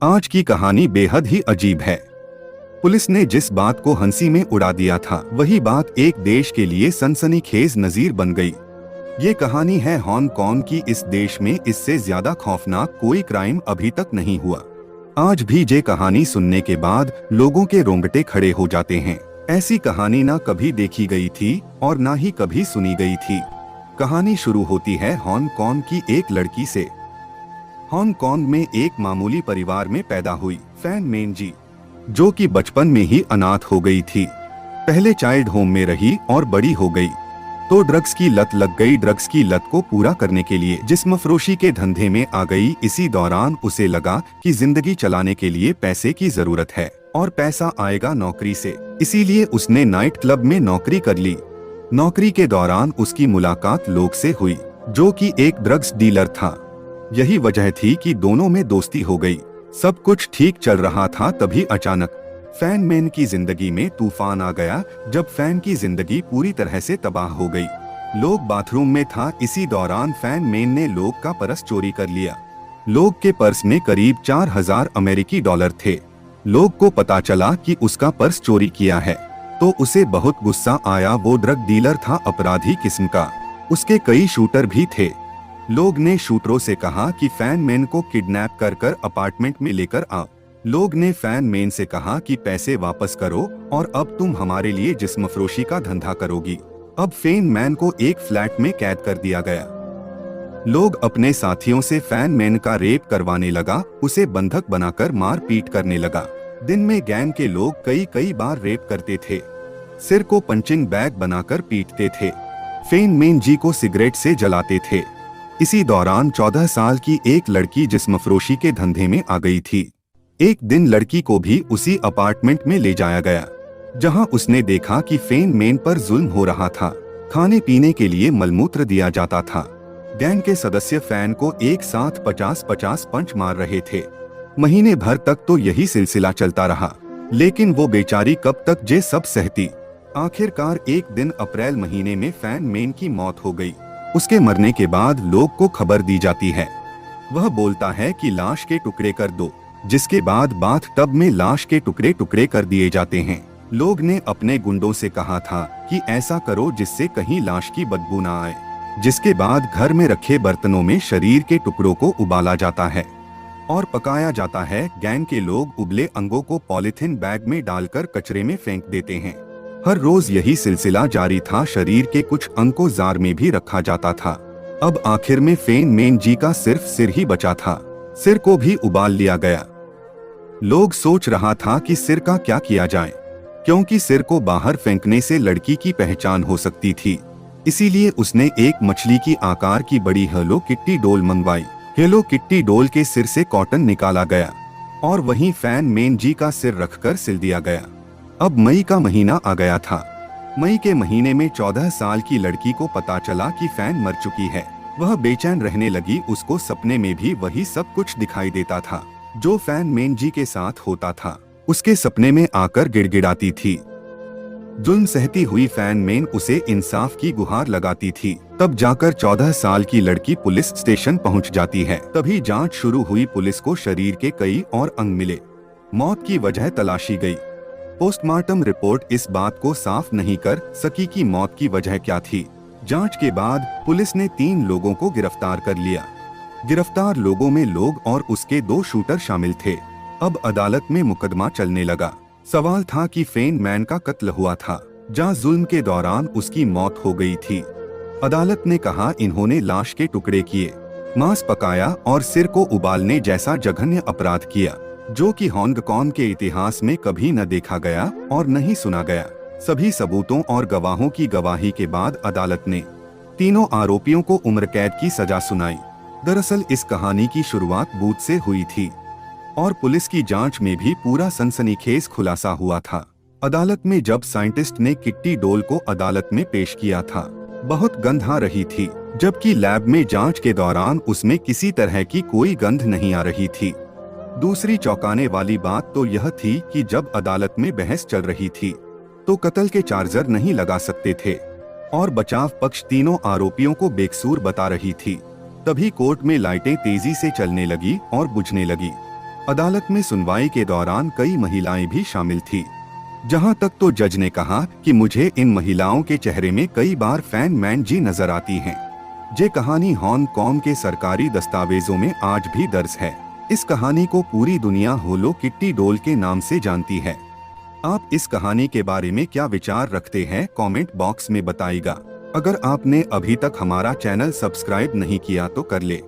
आज की कहानी बेहद ही अजीब है। पुलिस ने जिस बात को हंसी में उड़ा दिया था, वही बात एक देश के लिए सनसनीखेज नजीर बन गई। ये कहानी है हांगकांग की। इस देश में इससे ज्यादा खौफनाक कोई क्राइम अभी तक नहीं हुआ। आज भी ये कहानी सुनने के बाद लोगों के रोंगटे खड़े हो जाते हैं। ऐसी कहानी ना कभी देखी गई थी और ना ही कभी सुनी गई थी। कहानी शुरू होती है हांगकांग की एक लड़की से। हांगकांग में एक मामूली परिवार में पैदा हुई फैन मेन जी, जो कि बचपन में ही अनाथ हो गई थी। पहले चाइल्ड होम में रही और बड़ी हो गई तो ड्रग्स की लत लग गई। ड्रग्स की लत को पूरा करने के लिए जिस्म फरोशी के धंधे में आ गई। इसी दौरान उसे लगा कि जिंदगी चलाने के लिए पैसे की जरूरत है और पैसा आएगा नौकरी से। इसीलिए उसने नाइट क्लब में नौकरी कर ली। नौकरी के दौरान उसकी मुलाकात लोग से हुई, जो कि एक ड्रग्स डीलर था। यही वजह थी कि दोनों में दोस्ती हो गई। सब कुछ ठीक चल रहा था, तभी अचानक फैन मैन की जिंदगी में तूफान आ गया। जब फैन की जिंदगी पूरी तरह से तबाह हो गई। लोग बाथरूम में था। इसी दौरान फैन मैन ने लोग का पर्स चोरी कर लिया। लोग के पर्स में करीब 4000 अमेरिकी डॉलर थे। लोग को पता चला कि उसका पर्स चोरी किया है तो उसे बहुत गुस्सा आया। वो ड्रग डीलर था, अपराधी किस्म का। उसके कई शूटर भी थे। लोग ने शूटरों से कहा कि फैन मैन को किडनैप कर अपार्टमेंट में लेकर आओ। लोग ने फैन मैन से कहा कि पैसे वापस करो और अब तुम हमारे लिए जिस्म फरोशी का धंधा करोगी। अब फैन मैन को एक फ्लैट में कैद कर दिया गया। लोग अपने साथियों से फैन मैन का रेप करवाने लगा। उसे बंधक बनाकर मार पीट करने लगा। दिन में गैंग के लोग कई बार रेप करते थे। सिर को पंचिंग बैग बनाकर पीटते थे। फैन मैन जी को सिगरेट से जलाते थे। इसी दौरान 14 साल की एक लड़की जिस्म फरोशी के धंधे में आ गई थी। एक दिन लड़की को भी उसी अपार्टमेंट में ले जाया गया, जहां उसने देखा कि फैन मैन पर जुल्म हो रहा था। खाने पीने के लिए मलमूत्र दिया जाता था। गैंग के सदस्य फैन को एक साथ 50-50 पंच मार रहे थे। महीने भर तक तो यही सिलसिला चलता रहा, लेकिन वो बेचारी कब तक ये सब सहती। आखिरकार एक दिन अप्रैल महीने में फैन मैन की मौत हो गई। उसके मरने के बाद लोग को खबर दी जाती है। वह बोलता है कि लाश के टुकड़े कर दो, जिसके बाद बाथ टब में लाश के टुकड़े टुकड़े कर दिए जाते हैं। लोग ने अपने गुंडों से कहा था कि ऐसा करो जिससे कहीं लाश की बदबू ना आए। जिसके बाद घर में रखे बर्तनों में शरीर के टुकड़ों को उबाला जाता है और पकाया जाता है। गैंग के लोग उबले अंगों को पॉलीथिन बैग में डालकर कचरे में फेंक देते हैं। हर रोज यही सिलसिला जारी था। शरीर के कुछ अंग को जार में भी रखा जाता था। अब आखिर में फैन मैन जी का सिर्फ सिर ही बचा था। सिर को भी उबाल लिया गया। लोग सोच रहा था कि सिर का क्या किया जाए, क्योंकि सिर को बाहर फेंकने से लड़की की पहचान हो सकती थी। इसीलिए उसने एक मछली की आकार की बड़ी हेलो किट्टी डोल मंगवाई। हेलो किट्टी डोल के सिर से कॉटन निकाला गया और वहीं फैन मैन जी का सिर रखकर सिल दिया गया। अब मई का महीना आ गया था। मई के महीने में 14 साल की लड़की को पता चला कि फैन मर चुकी है। वह बेचैन रहने लगी। उसको सपने में भी वही सब कुछ दिखाई देता था जो फैन मैन जी के साथ होता था। उसके सपने में आकर गिड़गिड़ाती थी। जुल्म सहती हुई फैन मैन उसे इंसाफ की गुहार लगाती थी। तब जाकर 14 साल की लड़की पुलिस स्टेशन पहुंच जाती है। तभी जांच शुरू हुई। पुलिस को शरीर के कई और अंग मिले। मौत की वजह तलाशी गई। पोस्टमार्टम रिपोर्ट इस बात को साफ नहीं कर सकी कि मौत की वजह क्या थी। जांच के बाद पुलिस ने 3 लोगों को गिरफ्तार कर लिया। गिरफ्तार लोगों में लोग और उसके 2 शूटर शामिल थे। अब अदालत में मुकदमा चलने लगा। सवाल था कि फैन मैन का कत्ल हुआ था, जहां जुल्म के दौरान उसकी मौत हो गई थी। अदालत ने कहा इन्होंने लाश के टुकड़े किए, मांस पकाया और सिर को उबालने जैसा जघन्य अपराध किया, जो कि हांगकांग के इतिहास में कभी न देखा गया और न ही सुना गया। सभी सबूतों और गवाहों की गवाही के बाद अदालत ने तीनों आरोपियों को उम्र कैद की सजा सुनाई। दरअसल इस कहानी की शुरुआत बूथ से हुई थी और पुलिस की जांच में भी पूरा सनसनीखेज खुलासा हुआ था। अदालत में जब साइंटिस्ट ने किट्टी डोल को अदालत में पेश किया था, बहुत गंध आ रही थी, जबकि लैब में जांच के दौरान उसमें किसी तरह की कोई गंध नहीं आ रही थी। दूसरी चौंकाने वाली बात तो यह थी कि जब अदालत में बहस चल रही थी तो कत्ल के चार्जर नहीं लगा सकते थे और बचाव पक्ष तीनों आरोपियों को बेकसूर बता रही थी। तभी कोर्ट में लाइटें तेजी से चलने लगी और बुझने लगी। अदालत में सुनवाई के दौरान कई महिलाएं भी शामिल थी। जहां तक तो जज ने कहा कि मुझे इन महिलाओं के चेहरे में कई बार फैन मैन जी नजर आती हैं। ये कहानी हांगकांग के सरकारी दस्तावेजों में आज भी दर्ज है। इस कहानी को पूरी दुनिया होलो किट्टी डोल के नाम से जानती है। आप इस कहानी के बारे में क्या विचार रखते हैं, कमेंट बॉक्स में बताइएगा। अगर आपने अभी तक हमारा चैनल सब्सक्राइब नहीं किया तो कर ले।